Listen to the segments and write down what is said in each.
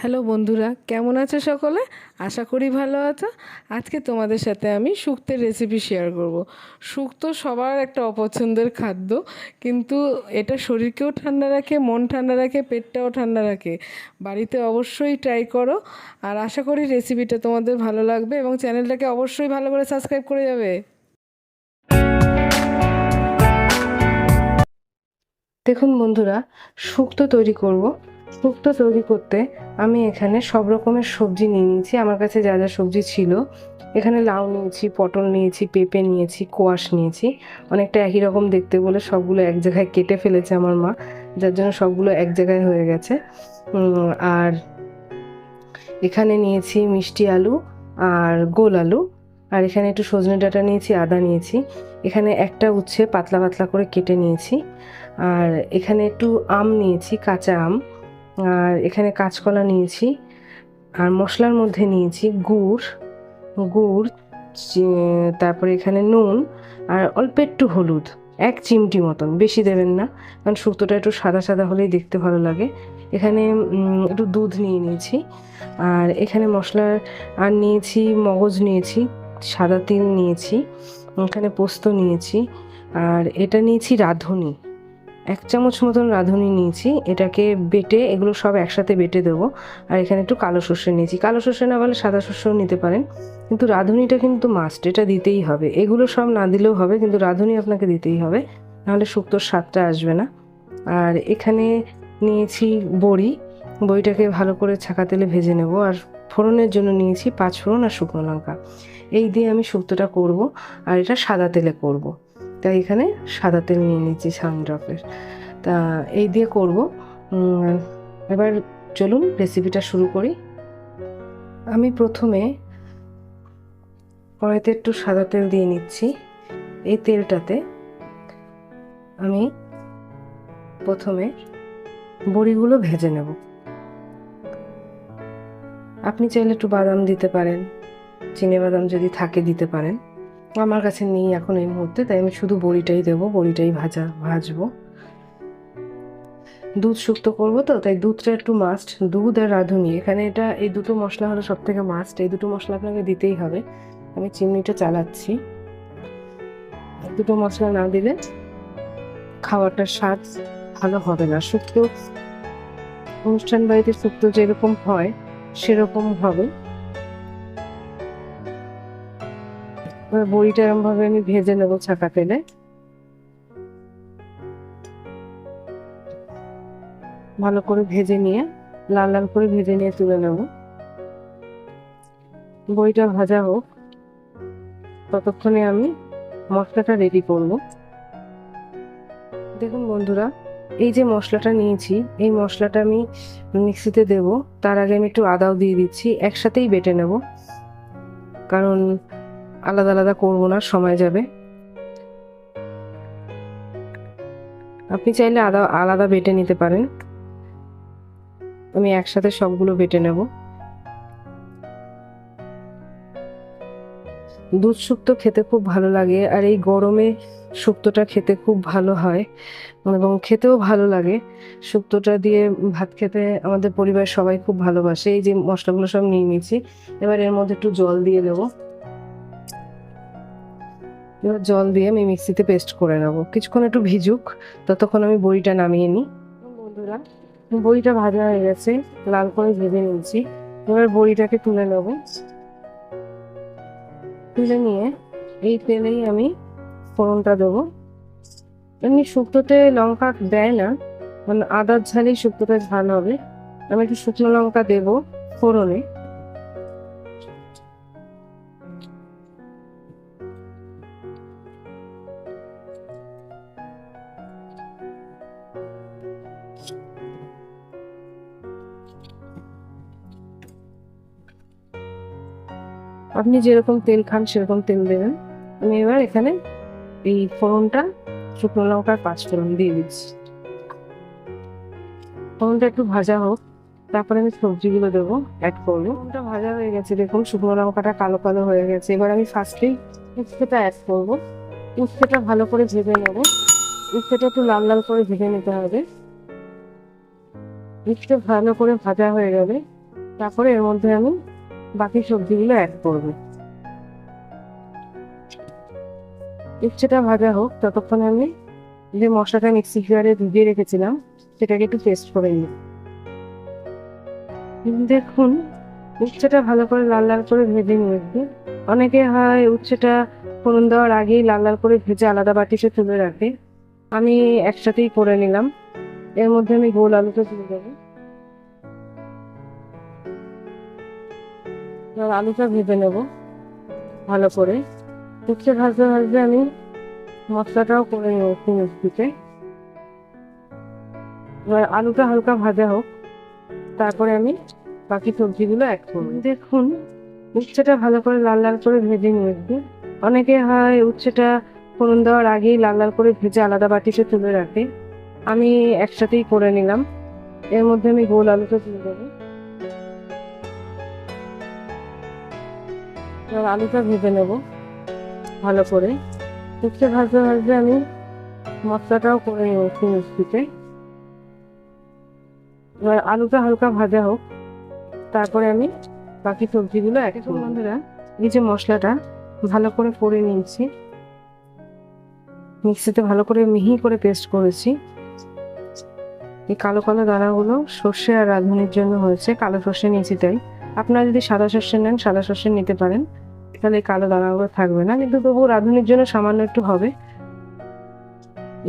Hello বন্ধুরা, কেমন আছো সকলে? আশা করি ভালো আছো। আজকে তোমাদের সাথে আমি শুক্তোর রেসিপি শেয়ার করব। শুক্তো সবার একটা অপছন্দের খাদ্য, কিন্তু এটা শরীরকেও ঠান্ডা রাখে, মন ঠান্ডা রাখে, পেটটাও ঠান্ডা রাখে। বাড়িতে অবশ্যই ট্রাই করো। আর আশা করি রেসিপিটা তোমাদের ভালো লাগবে এবং চ্যানেলটাকে অবশ্যই ভালো করে সাবস্ক্রাইব করে যাবে। দেখুন বন্ধুরা, শুক্তো তৈরি করব। শুক্তো তৈরি করতে আমি এখানে সব রকমের সবজি নিয়ে নিয়েছি। আমার কাছে যা যা সবজি ছিল, এখানে লাউ নিয়েছি, পটল নিয়েছি, পেঁপে নিয়েছি, কোয়াশ নিয়েছি। অনেকটা একই রকম দেখতে বলে সবগুলো এক জায়গায় কেটে ফেলেছে আমার মা, যার জন্য সবগুলো এক জায়গায় হয়ে গেছে। আর এখানে নিয়েছি মিষ্টি আলু আর গোল আলু, আর এখানে একটু সজনে ডাঁটা নিয়েছি, আদা নিয়েছি। এখানে একটা উচ্ছে পাতলা পাতলা করে কেটে নিয়েছি। আর এখানে একটু আম নিয়েছি, কাঁচা আম। আর এখানে কাঁচকলা নিয়েছি। আর মশলার মধ্যে নিয়েছি গুড় গুড় তারপরে এখানে নুন আর অল্প একটু হলুদ, 1 চিমটি মতন, বেশি দেবেন না, কারণ শুক্তোটা একটু সাদা সাদা হলেই দেখতে ভালো লাগে। এখানে একটু দুধ নিয়ে নিয়েছি। আর এখানে মশলার আর নিয়েছি মগজ নিয়েছি, সাদা তিল নিয়েছি, এখানে পোস্ত নিয়েছি। আর এটা নিয়েছি রাঁধুনি, 1 চামচ মতন রাঁধুনি নিয়েছি। এটাকে বেটে, এগুলো সব একসাথে বেটে দেবো। আর এখানে একটু কালো সর্ষে নিয়েছি, কালো সর্ষে না বলে সাদা সর্ষেও নিতে পারেন, কিন্তু রাঁধুনিটা কিন্তু মাস্ট, এটা দিতেই হবে। এগুলো সব না দিলেও হবে, কিন্তু রাঁধুনি আপনাকে দিতেই হবে, নাহলে শুক্তোর স্বাদটা আসবে না। আর এখানে নিয়েছি বড়িটাকে ভালো করে ছাকা তেলে ভেজে নেব। আর ফোড়নের জন্য নিয়েছি 5 ফোড়ন আর শুকনো লঙ্কা। এই দিয়ে আমি শুক্তোটা করব, আর এটা সাদা তেলে করব, তাই এখানে সাদা তেল নিয়ে নিচ্ছি সানড্রপের। তা এই দিয়ে করব। এবার চলুন রেসিপিটা শুরু করি। আমি প্রথমে কড়াইতে একটু সাদা তেল দিয়ে নিচ্ছি। এই তেলটাতে আমি প্রথমে বড়িগুলো ভেজে নেব। আপনি চাইলে একটু বাদাম দিতে পারেন, চিনে বাদাম যদি থাকে দিতে পারেন। আমার কাছে নেই এখন এই মুহূর্তে, তাই আমি শুধু বড়িটাই দেবো, বড়িটাই ভাজবো। দুধ শুক্তো করবো তো, তাই দুধটা একটু মাস্ট। দুধ আর রাঁধুনি, এখানে এই দুটো মশলা হলো সব থেকে মাস্ট। এই দুটো মশলা আপনাকে দিতেই হবে। আমি চিমনিটা চালাচ্ছি। দুটো মশলা না দিলে খাওয়াটার স্বাদ ভালো হবে না। শুক্তো অনুষ্ঠান বাড়িতে শুক্তো যেরকম হয় সেরকম হবে। বড়িটা এরকম ভাবে আমি ভেজে নেবো ছাকা তেলে। ভালো করে ভেজে নিয়ে, লাল লাল করে ভেজে নিয়ে তুলে নেব। বড়িটা ভাজা হোক, ততক্ষণে আমি মশলাটা রেডি করব। দেখুন বন্ধুরা, এই যে মশলাটা নিয়েছি, এই মশলাটা আমি মিক্সিতে দেব। তার আগে আমি একটু আদাও দিয়ে দিচ্ছি, একসাথেই বেটে নেব, কারণ আলাদা আলাদা করবো না, সময় যাবে। আপনি চাইলে আদা আলাদা বেটে নিতে পারেন, আমি একসাথে সবগুলো বেটে নেব। দুধ শুক্তো খেতে খুব ভালো লাগে, আর এই গরমে শুক্তোটা খেতে খুব ভালো হয় এবং খেতেও ভালো লাগে। শুক্তোটা দিয়ে ভাত খেতে আমাদের পরিবার সবাই খুব ভালোবাসে। এই যে মশলাগুলো সব নিয়ে নিয়েছি, এবার এর মধ্যে একটু জল দিয়ে দেবো। এবার জল দিয়ে আমি মিক্সিতে পেস্ট করে নেব। কিছুক্ষণ একটু ভিজুক, ততক্ষণ আমি বড়িটা নামিয়ে নিই। বন্ধুরা, বড়িটা ভাজা হয়ে গেছে, লাল করে ভেজে নিয়েছি। এবার বড়িটাকে তুলে নেব। তুলে নিয়ে এই তেলেই আমি ফোড়নটা দেবো। এমনি শুক্তোতে লঙ্কা দেয় না, মানে আদার ঝালেই শুক্তোটা ঝাল হবে। আমি একটু শুকনো লঙ্কা দেবো ফোড়নে। আপনি যেরকম তেল খান সেরকম তেল দেবেন। আমি এবার এখানে এই ফোড়নটা, শুকনো লঙ্কার 5 ফোড়ন দিয়ে দিচ্ছি। ফোড়নটা একটু ভাজা হোক, তারপরে আমি সবজিগুলো দেবো, অ্যাড করবো। ফোড়নটা ভাজা হয়ে গেছে, দেখুন শুকনো লঙ্কাটা কালো কালো হয়ে গেছে। এবার আমি ফার্স্টেই উচ্ছেটা অ্যাড করবো। উচ্ছেটা ভালো করে ভেজে নেবো। উচ্ছেটা একটু লাল লাল করে ভেজে নিতে হবে। উচ্ছে ভালো করে ভাজা হয়ে গেলে তারপরে এর মধ্যে আমি বাকি সবজিগুলো অ্যাড করব। উচ্ছেটা ভাজা হোক ততক্ষণে আমি যে মশলাটা মিক্সি জারে ভিজিয়ে রেখেছিলাম সেটাকে একটু পেস্ট করে নিই। দেখুন উচ্ছেটা ভালো করে লাল লাল করে ভেজে নিয়েছি। অনেকে হয় উচ্ছেটা ফোড়ন দেওয়ার আগেই লাল লাল করে ভেজে আলাদা বাটিতে তুলে রাখে, আমি একসাথেই করে নিলাম। এর মধ্যে আমি গোল আলুটা তুলে দেবো। এবার আলুটা ভেজে নেব ভালো করে। উচ্ছে ভাজতে ভাজতে আমি মশলাটাও করে নিয়েছি মিক্সিতে। এবার আলুটা হালকা ভাজা হোক, তারপরে আমি বাকি সবজিগুলো অ্যাড করব। দেখুন উচ্ছেটা ভালো করে লাল লাল করে ভেজে নিয়েছি। অনেকে হয় উচ্ছেটা ফোড়ন দেওয়ার আগেই লাল লাল করে ভেজে আলাদা বাটিতে তুলে রাখে, আমি একসাথেই করে নিলাম। এর মধ্যে আমি গোল আলুটা তুলে দেবো। এবার আলুটা ভেজে নেব ভালো করে। উচ্ছে ভাজতে ভাজতে আমি মশলাটাও করে নিয়েছি মিক্সিতে। এবার আলুটা হালকা ভাজা হোক, তারপরে আমি বাকি সবজিগুলো অ্যাড করব। বন্ধুরা এই যে মশলাটা ভালো করে করে নিয়েছি, মিক্সিতে ভালো করে মিহি করে পেস্ট করেছি। এই কালো কালো দানাগুলো সর্ষে আর রাঁধুনির জন্য হয়েছে, কালো সর্ষে নিয়েছি তাই। আপনারা যদি সাদা সর্ষে নেন সাদা সর্ষে নিতে পারেন, তাহলে এই কালো দানাগুলো থাকবে না, কিন্তু তবুও রাঁধুনির জন্য সামান্য একটু হবে।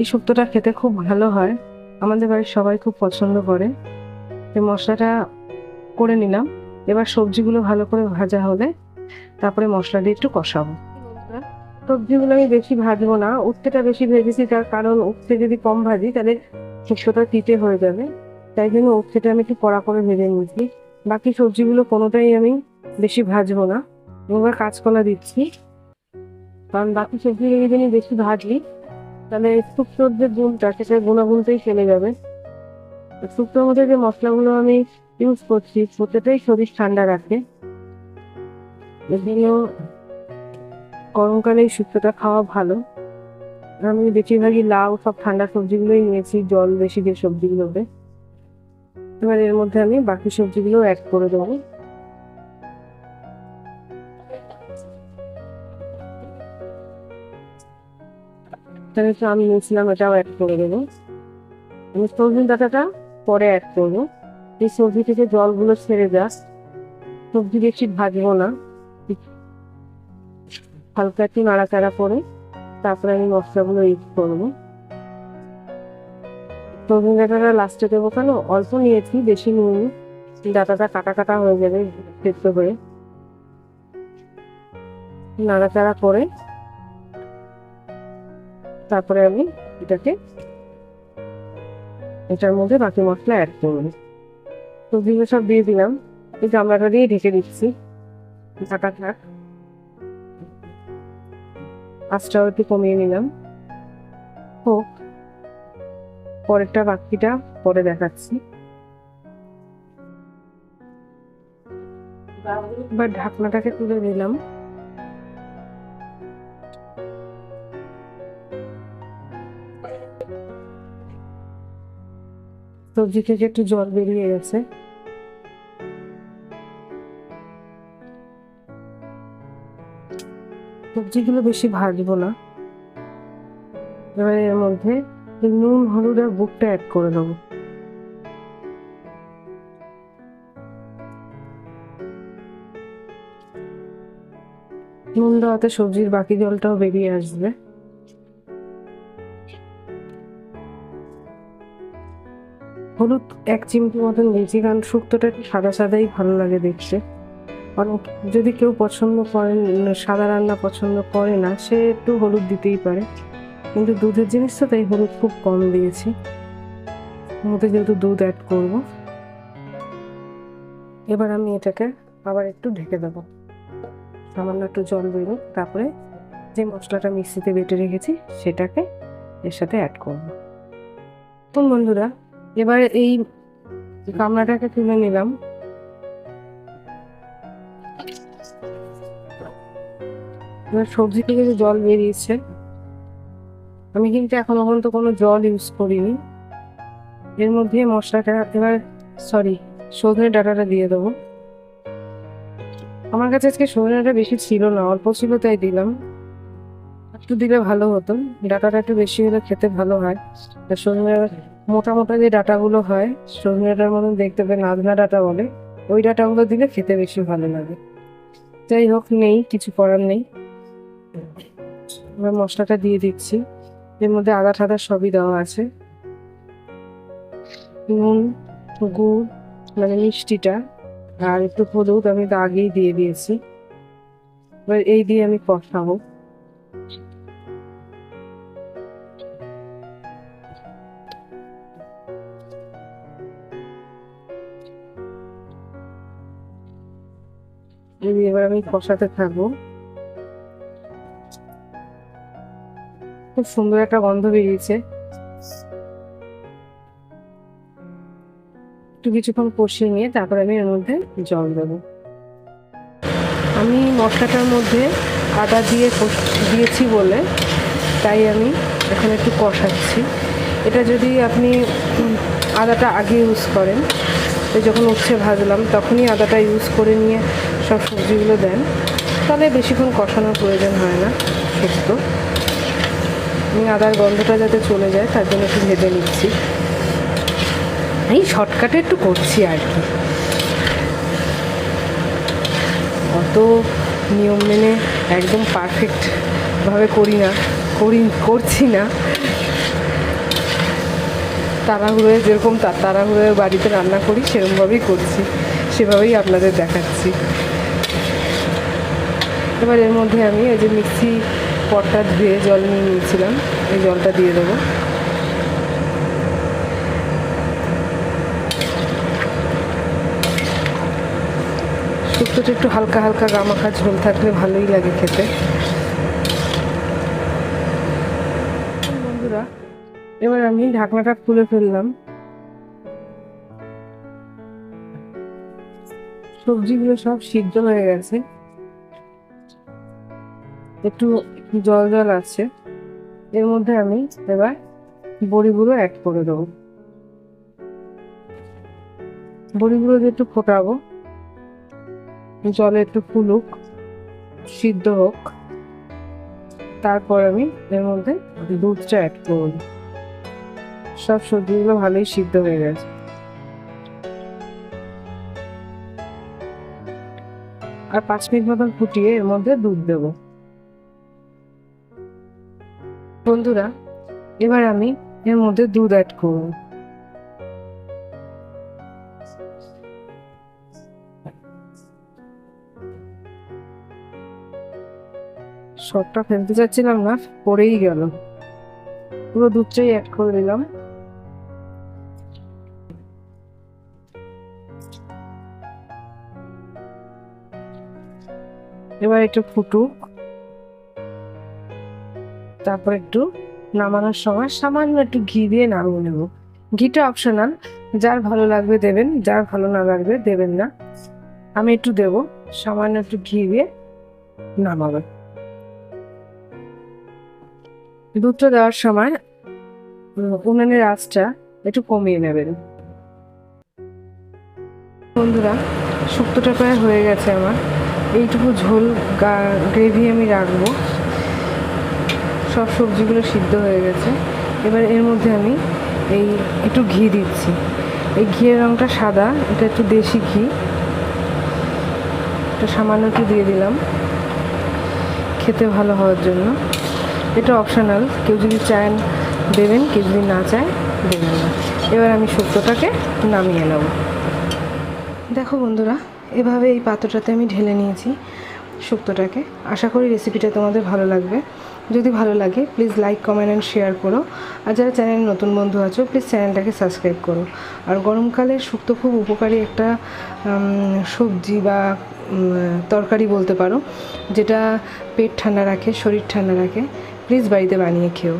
এই শুক্তোটা খেতে খুব ভালো হয়, আমাদের বাড়ির সবাই খুব পছন্দ করে। এই মশলাটা করে নিলাম। এবার সবজিগুলো ভালো করে ভাজা হলে তারপরে মশলা দিয়ে একটু কষাবো। সবজিগুলো আমি বেশি ভাজবো না, উচ্ছেটা বেশি ভেজেছি তার কারণ উচ্ছে যদি কম ভাজি তাহলে শুক্তোটা তিতে হয়ে যাবে, তাই জন্য উচ্ছেটা আমি একটু কড়া করে ভেজে নিয়েছি। বাকি সবজিগুলো কোনোটাই আমি বেশি ভাজবো না। এবার কাঁচকলা দিচ্ছি, কারণ বাকি সবজিগুলো যদি বেশি ভাজি তাহলে শুক্তোর যে গুণটা সেটা গুণাগুণটাই চলে যাবে। শুক্তোর মধ্যে যে মশলাগুলো আমি ইউজ করছি প্রত্যেকটাই শরীর ঠান্ডা রাখে, এর জন্য গরমকালে এই শুক্তোটা খাওয়া ভালো। আমি বেশিরভাগই লাউ সব ঠান্ডা সবজিগুলোই নিয়েছি, জল বেশি যে সবজিগুলোতে। এবার এর মধ্যে আমি বাকি সবজিগুলো অ্যাড করে দেবো। তাহলে তো আমি নিয়েছিলাম এটাও অ্যাড করে দেবো। আমি সবজি ডাঁটাটা পরে অ্যাড করবো। এই সবজি থেকে জলগুলো ছেড়ে যাক, সবজি বেশি ভাজবো না, হালকা একটু নাড়াচাড়া করে তারপরে আমি মশলাগুলো ইউজ করবো। সবজি ডাঁটাটা লাস্টে দেবো কেন, অল্প নিয়েছি বেশি নিইনি, ডাঁটাটা কাটা কাটা হয়ে যাবে সেদ্ধ হয়ে। নাড়াচাড়া করে তারপরে আমি এটার মধ্যে বাকি মশলা অ্যাড করবো। সবজিগুলো সব দিয়ে দিলাম, এই গামলাটা দিয়ে ঢেকে দিচ্ছি, ঢাকা থাক। আঁচটাও একটু কমিয়ে নিলাম, হোক, পরেরটা বাকিটা পরে দেখাচ্ছি। এবার ঢাকনাটাকে তুলে দিলাম। সবজি থেকে একটু জল বেরিয়ে গেছে। সবজিগুলো বেশি ভাজবো না। এবার এর মধ্যে নুন হলুদ আর গুড়টা অ্যাড করে দেবো। নুন দেওয়াতে সবজির বাকি জলটাও বেরিয়ে আসবে। হলুদ 1 চিমটি মতন দিয়েছি, কারণ শুক্তোটা একটু সাদা সাদাই ভালো লাগে দেখতে। অনেক যদি কেউ পছন্দ করেন, সাদা রান্না পছন্দ করে না, সে একটু হলুদ দিতেই পারে, কিন্তু দুধের জিনিস তো তাই হলুদ খুব কম দিয়েছি। মধ্যে যেহেতু দুধ অ্যাড করব, এবার আমি এটাকে আবার একটু ঢেকে দেবো, সামান্য একটু জল বেরোক, তারপরে যে মশলাটা মিক্সিতে বেটে রেখেছি সেটাকে এর সাথে অ্যাড করব। তো বন্ধুরা এবার এই গামলাটাকে তুলে নিলাম। এবার সবজি থেকে যে জল বেরিয়েছে, আমি কিন্তু এখনো পর্যন্ত কোনো জল ইউজ করিনি। এর মধ্যে মশলাটা এবার সজনে ডাঁটাটা দিয়ে দেবো। আমার কাছে আজকে সজনে ডাঁটা বেশি ছিল না, অল্প ছিল তাই দিলাম। একটু দিলে ভালো হতো, ডাঁটাটা একটু বেশি হলে খেতে ভালো হয়। আর সজনে মোটা মোটা যে ডাঁটাগুলো হয়, সজনে ডাঁটার মতন দেখতে পেয়ে নাজনা ডাঁটা বলে, ওই ডাঁটাগুলো দিলে খেতে বেশি ভালো লাগে। যাই হোক, নেই, কিছু করার নেই। এবার মশলাটা দিয়ে দিচ্ছি। এর মধ্যে আদা ঠাদা সবই দেওয়া আছে, নুন, গুড় মানে মিষ্টিটা, আর একটু হলুদ আমি তো আগেই দিয়ে দিয়েছি। এবার এই দিয়ে আমি কষাবো। এই দিয়ে এবার আমি কষাতে থাকবো। খুব সুন্দর একটা গন্ধ বেরিয়েছে। একটু কিছুক্ষণ কষিয়ে নিয়ে তারপর আমি এর মধ্যে জল দেবো। আমি মশলাটার মধ্যে আদা দিয়েছি বলে তাই আমি এখন একটু কষাচ্ছি। এটা যদি আপনি আদাটা আগে ইউজ করেন, তো যখন উচ্ছে ভাজলাম তখনই আদাটা ইউজ করে নিয়ে সব সবজিগুলো দেন, তাহলে বেশিক্ষণ কষানোর প্রয়োজন হয় না। শুক্ত আমি আদার গন্ধটা যাতে চলে যায় তার জন্য একটু ভেজে নিচ্ছি। এই শর্টকাটে একটু করছি আর কি, অত নিয়ম মেনে একদম পারফেক্টভাবে করছি না। তাড়াহুড়োয় যেরকম তাড়াহুড়োয় বাড়িতে রান্না করি সেরকমভাবেই করছি, সেভাবেই আপনাদের দেখাচ্ছি। এবার এর মধ্যে আমি এই যে মিক্সি পটটা ধুয়ে জল নিয়ে নিয়েছিলাম, এই জলটা দিয়ে দেবো। শুক্তোটা একটু হালকা হালকা গামাখা ঝোল থাকলে ভালোই লাগে খেতে। বন্ধুরা, এবার আমি ঢাকনাটা খুলে ফেললাম। সবজিগুলো সব সিদ্ধ হয়ে গেছে, একটু জল জল আছে। এর মধ্যে আমি এবার বড়িগুলো অ্যাড করে দেবো। বড়িগুলো দিয়ে একটু ফোটাবো, জলে একটু ফুলুক, সিদ্ধ হোক, তারপর আমি এর মধ্যে দুধটা অ্যাড করব। সব সবজিগুলো ভালোই সিদ্ধ হয়ে গেছে। আর 5 মিনিট মতন ফুটিয়ে এর মধ্যে দুধ দেব। বন্ধুরা, এবার আমি এর মধ্যে দুধ অ্যাড করব। সবটা ফেলতে চাচ্ছিলাম না, পড়েই গেল, পুরো দুধটাই অ্যাড করে দিলাম। এবার একটু ফুটুক, তারপর একটু নামানোর সময় সামান্য একটু ঘি দিয়ে নামিয়ে নেব। ঘিটা অপশনাল, যার ভালো লাগবে দেবেন, যার ভালো না লাগবে দেবেন না। আমি একটু দেব, সামান্য একটু ঘি দিয়ে নামাবো। দুধটা দেওয়ার সময় উনুনের আঁচটা একটু কমিয়ে নেবেন। বন্ধুরা, শুক্তোটা প্রায় হয়ে গেছে আমার। এইটুকু ঝোল গ্রেভি আমি রাখবো। সব সবজিগুলো সিদ্ধ হয়ে গেছে। এবার এর মধ্যে আমি একটু ঘি দিচ্ছি। এই ঘিয়ের রঙটা সাদা, এটা একটু দেশি ঘি, এটা সামান্য একটু দিয়ে দিলাম খেতে ভালো হওয়ার জন্য। এটা অপশনাল, কেউ যদি চান দেবেন, কেউ যদি না চায় দেবেন না। এবার আমি শুক্তোটাকে নামিয়ে নেব। দেখো বন্ধুরা, এভাবে এই পাত্রটাতে আমি ঢেলে নিয়েছি শুক্তোটাকে। আশা করি রেসিপিটা তোমাদের ভালো লাগবে। যদি ভালো লাগে please like, comment and share করো। আর যারা চ্যানেলে নতুন বন্ধু আছো প্লিজ চ্যানেলটাকে সাবস্ক্রাইব করো। আর গরমকালে শুক্তো খুব উপকারী একটা সবজি বা তরকারি বলতে পারো, যেটা পেট ঠান্ডা রাখে, শরীর ঠান্ডা রাখে। প্লিজ বাড়িতে বানিয়ে খেও।